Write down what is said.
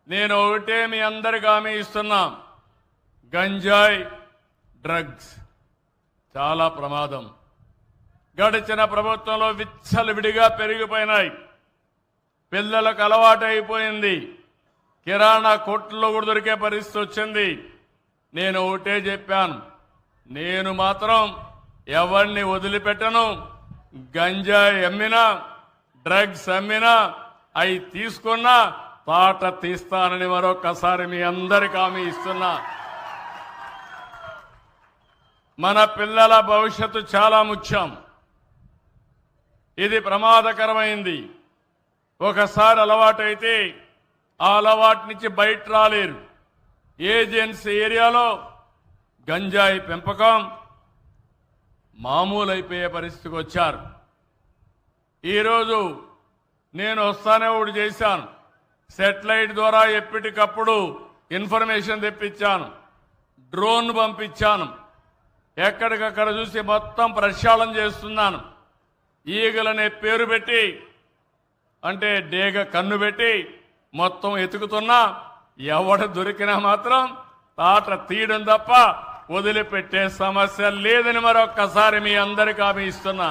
నేను ఒకటే మీ అందరికి హామీ ఇస్తున్నా, గంజాయి డ్రగ్స్ చాలా ప్రమాదం. గడిచిన ప్రభుత్వంలో విచ్చలవిడిగా పెరిగిపోయినాయి. పిల్లలకు అలవాటు అయిపోయింది. కిరాణా కొట్లో కూడా దొరికే పరిస్థితి వచ్చింది. నేను ఒకటే చెప్పాను, నేను మాత్రం ఎవరిని వదిలిపెట్టను. గంజాయి అమ్మినా, డ్రగ్స్ అమ్మినా, అవి తీసుకున్నా తాట తీస్తానని మరొకసారి మీ అందరికీ హామీ ఇస్తున్నా. మన పిల్లల భవిష్యత్తు చాలా ముఖ్యం. ఇది ప్రమాదకరమైంది. ఒకసారి అలవాటైతే ఆ అలవాటు నుంచి బయట రాలేరు. ఏజెన్సీ ఏరియాలో గంజాయి పెంపకం మామూలైపోయే పరిస్థితికి వచ్చారు. ఈరోజు నేను వస్తానే ఒకటి చేశాను. సెటిలైట్ ద్వారా ఎప్పటికప్పుడు ఇన్ఫర్మేషన్ తెప్పించాను. డ్రోన్ పంపించాను. ఎక్కడికక్కడ చూసి మొత్తం ప్రక్షాళన చేస్తున్నాను. ఈగలనే పేరు పెట్టి, అంటే డేగ కన్ను పెట్టి మొత్తం ఎతుకుతున్నా. ఎవడు దొరికినా మాత్రం తాట తీయడం తప్ప వదిలిపెట్టే సమస్య లేదని మరొక్కసారి మీ అందరికీ హామీ ఇస్తున్నా.